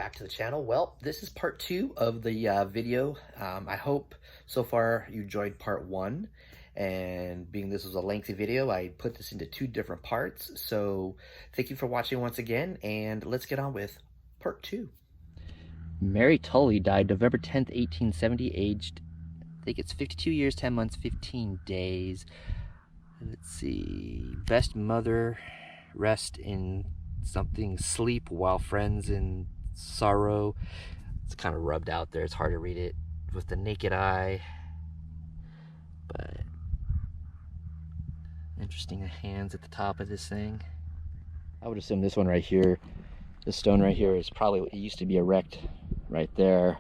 back to the channel. Well, this is part 2 of the video. I hope so far you enjoyed part 1, and being this was a lengthy video, I put this into 2 different parts. So thank you for watching once again, and let's get on with part 2. Mary Tully died November 10th, 1870, aged, I think it's 52 years, 10 months, 15 days. Let's see, best mother, rest in something, sleep while friends in sorrow. It's kind of rubbed out there, it's hard to read it with the naked eye, but interesting hands at the top of this thing. I would assume this one right here, this stone right here, is probably what used to be erect right there.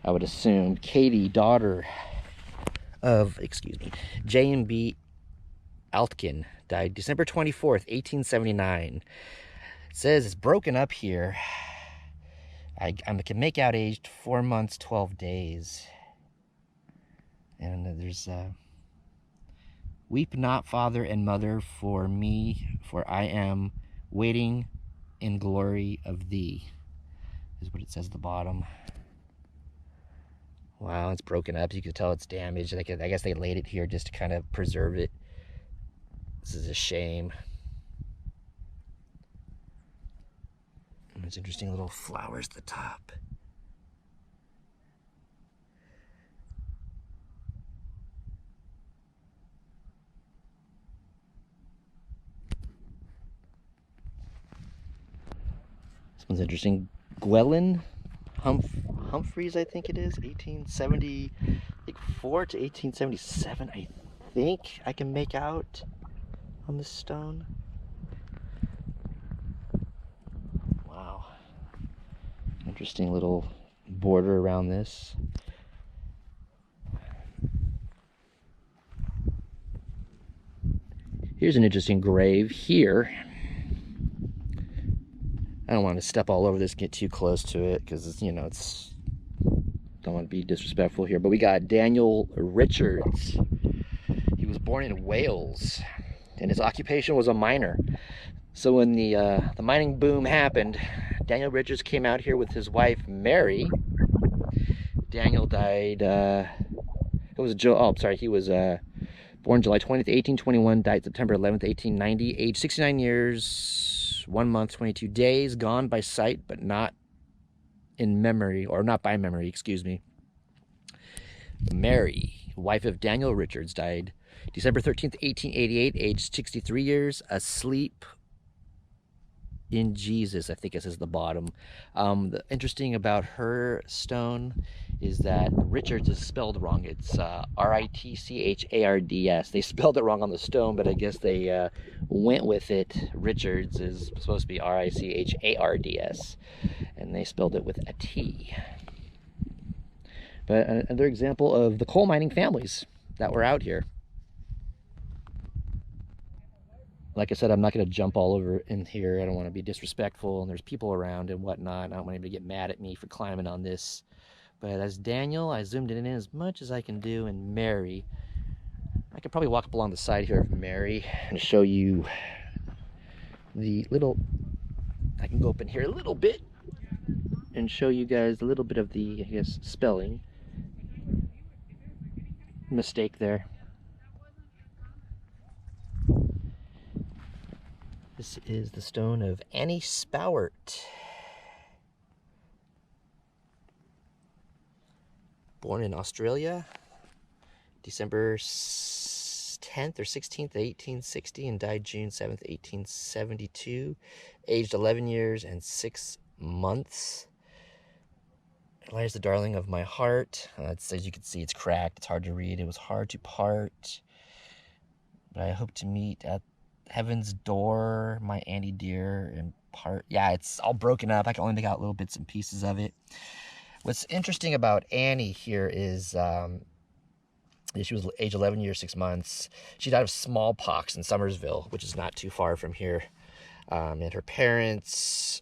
I would assume Katie, daughter of, J.M.B. Altkin, died December 24th, 1879. It says it's broken up here. I can make out aged 4 months, 12 days. And there's weep not, father and mother, for me, for I am waiting in glory of thee, is what it says at the bottom. Wow, it's broken up. You can tell it's damaged. I guess they laid it here just to kind of preserve it. This is a shame. There's interesting little flowers at the top. This one's interesting. Gwelyn Humphreys, I think it is, 1874 to 1877, I think I can make out on this stone. Wow. Interesting little border around this. Here's an interesting grave here. I don't want to step all over this, get too close to it, because, you know, it's, don't want to be disrespectful here, but we got Daniel Richards. He was born in Wales, and his occupation was a miner. So when the mining boom happened, Daniel Richards came out here with his wife Mary. Daniel died. He was born July 20th, 1821. Died September 11th, 1890. Age 69 years, 1 month, 22 days. Gone by sight, but not in memory, or not by memory. Excuse me. Mary, wife of Daniel Richards, died December 13th, 1888, aged 63 years, asleep in Jesus, I think it says the bottom. The interesting about her stone is that Richards is spelled wrong. It's R-I-T-C-H-A-R-D-S. They spelled it wrong on the stone, but I guess they went with it. Richards is supposed to be R-I-C-H-A-R-D-S, and they spelled it with a T. But another example of the coal mining families that were out here. Like I said, I'm not going to jump all over in here. I don't want to be disrespectful, and there's people around and whatnot. I don't want anybody to get mad at me for climbing on this. But as Daniel, I zoomed it in as much as I can do. And Mary, I could probably walk up along the side here of Mary and show you the little, I can go up in here a little bit and show you guys a little bit of the, I guess, spelling mistake there. This is the stone of Annie Spowert. Born in Australia, December 10th or 16th, 1860, and died June 7th, 1872. Aged 11 years and 6 months. Lies the darling of my heart. As you can see, it's cracked. It's hard to read. It was hard to part. But I hope to meet at Heaven's Door, my Annie dear, and part. Yeah, it's all broken up. I can only make out little bits and pieces of it. What's interesting about Annie here is she was age 11 years, 6 months. She died of smallpox in Somersville, which is not too far from here. And her parents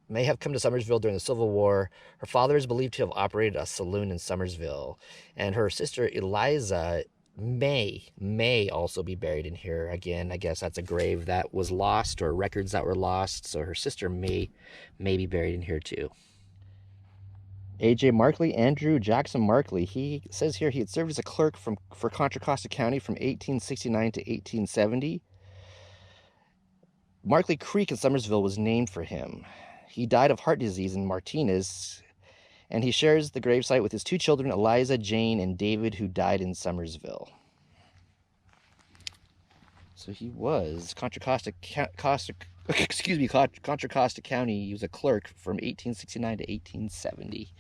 may have come to Somersville during the Civil War. Her father is believed to have operated a saloon in Somersville. And her sister, Eliza, may also be buried in here. Again, I guess that's a grave that was lost, or records that were lost. So her sister may be buried in here too. A.J. Markley, Andrew Jackson Markley. He says here he had served as a clerk for Contra Costa County from 1869 to 1870. Markley Creek in Summersville was named for him. He died of heart disease in Martinez, and he shares the gravesite with his two children, Eliza, Jane, and David, who died in Summersville. So he was Contra Costa County. He was a clerk from 1869 to 1870.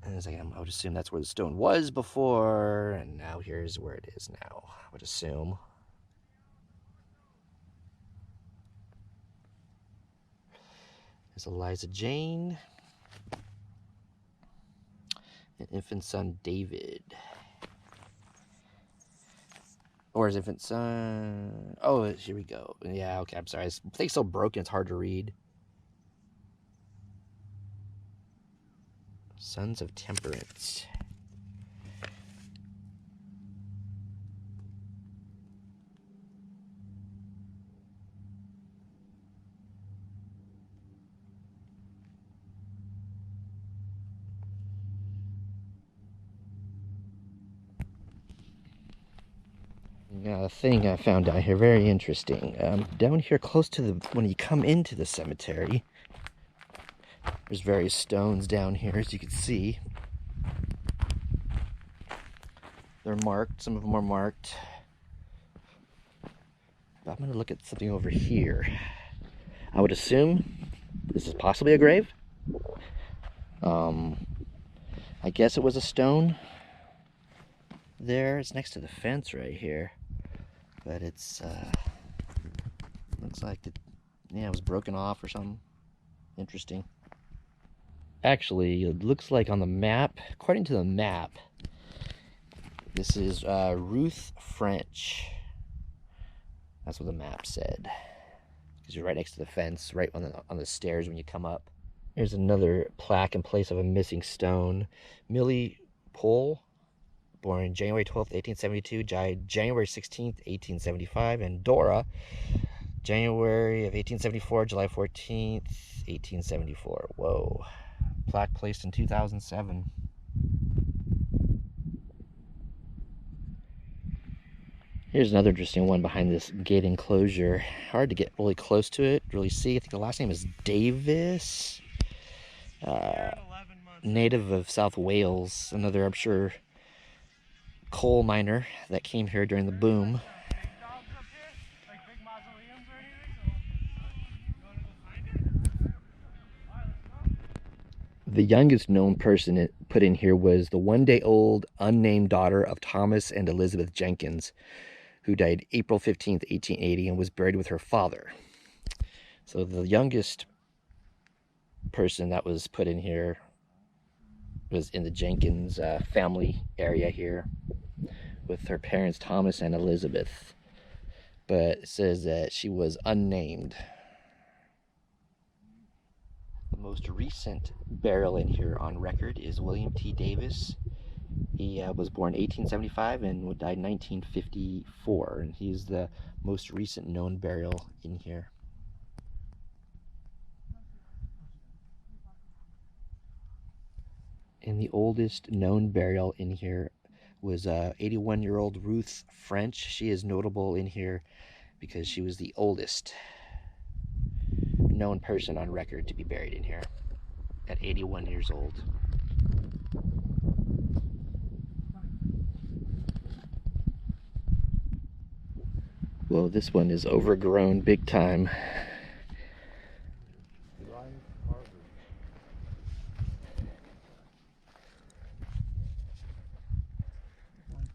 And I would assume that's where the stone was before, and now here's where it is now, I would assume. There's Eliza Jane. And infant son David. Or his infant son... Oh, here we go. Yeah, okay, I'm sorry. I think it's so broken it's hard to read. Sons of Temperance. Now, the thing I found down here, very interesting. Down here close to when you come into the cemetery, there's various stones down here, as you can see. They're marked, some of them are marked. But I'm going to look at something over here. I would assume this is possibly a grave. I guess it was a stone. There, it's next to the fence right here. But it's, looks like it was broken off or something. Interesting. Actually, it looks like on the map, according to the map, this is Ruth French. That's what the map said. Because you're right next to the fence, right on the stairs when you come up. Here's another plaque in place of a missing stone. Millie Pohl, born January 12th, 1872, died January 16th, 1875. And Dora, January of 1874, July 14th, 1874. Whoa. Plaque placed in 2007. Here's another interesting one behind this gate enclosure. Hard to get really close to it, really see. I think the last name is Davis. Native of South Wales. Another, I'm sure, coal miner that came here during the boom. The youngest known person put in here was the one-day-old unnamed daughter of Thomas and Elizabeth Jenkins, who died April 15th, 1880, and was buried with her father. So the youngest person that was put in here was in the Jenkins family area here with her parents, Thomas and Elizabeth. But it says that she was unnamed. The most recent burial in here on record is William T. Davis. He was born 1875 and died 1954, and he's the most recent known burial in here. And the oldest known burial in here was 81-year-old Ruth French. She is notable in here because she was the oldest known person on record to be buried in here at 81 years old. Well, this one is overgrown big time.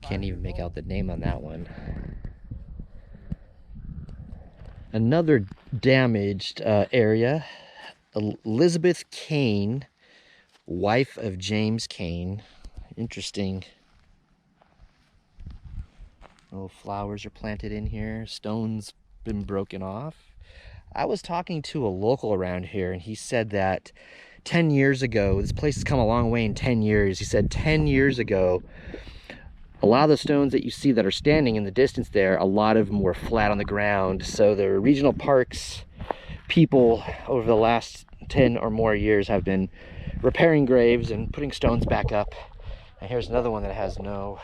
Can't even make out the name on that one. Another damaged area. Elizabeth Kane, wife of James Kane. Interesting. Little flowers are planted in here. Stones been broken off. I was talking to a local around here, and he said that 10 years ago, this place has come a long way in 10 years. He said 10 years ago, a lot of the stones that you see that are standing in the distance there, a lot of them were flat on the ground. So the regional parks people over the last 10 or more years have been repairing graves and putting stones back up. And here's another one that has no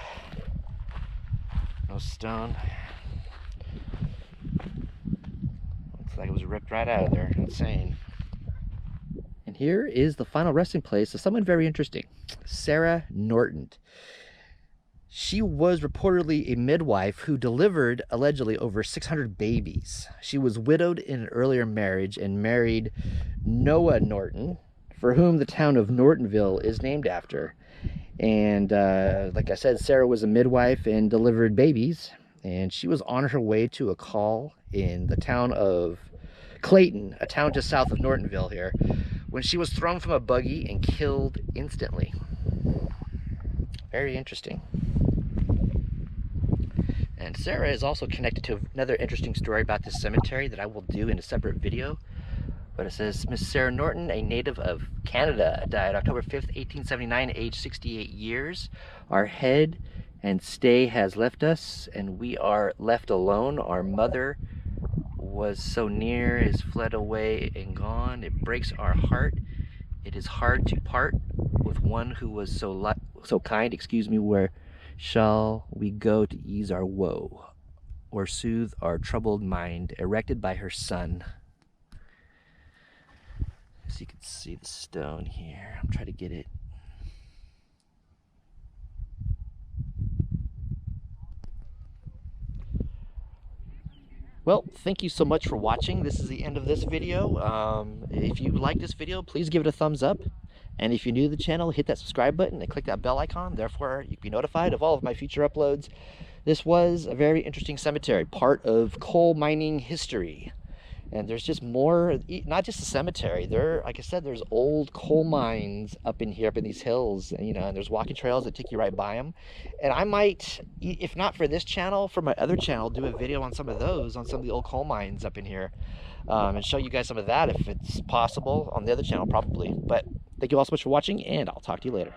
stone. Looks like it was ripped right out of there. Insane. And here is the final resting place of someone very interesting, Sarah Norton. She was reportedly a midwife who delivered, allegedly, over 600 babies. She was widowed in an earlier marriage and married Noah Norton, for whom the town of Nortonville is named after. And like I said, Sarah was a midwife and delivered babies. And she was on her way to a call in the town of Clayton, a town just south of Nortonville here, when she was thrown from a buggy and killed instantly. Very interesting. And Sarah is also connected to another interesting story about this cemetery that I will do in a separate video. But it says, Miss Sarah Norton, a native of Canada, died October 5th, 1879, aged 68 years. Our head and stay has left us, and we are left alone. Our mother was so near, is fled away and gone. It breaks our heart. It is hard to part with one who was so kind. Where shall we go to ease our woe, or soothe our troubled mind, erected by her son? So you can see the stone here. I'm trying to get it. Well, thank you so much for watching. This is the end of this video. If you like this video, please give it a thumbs up. And if you're new to the channel, hit that subscribe button and click that bell icon. Therefore, you can be notified of all of my future uploads. This was a very interesting cemetery, part of coal mining history. And there's just more, not just a cemetery. Like I said, there's old coal mines up in here, up in these hills, and there's walking trails that take you right by them. And I might, if not for this channel, for my other channel, do a video on some of those, on some of the old coal mines up in here, and show you guys some of that if it's possible on the other channel, probably. But thank you all so much for watching, and I'll talk to you later.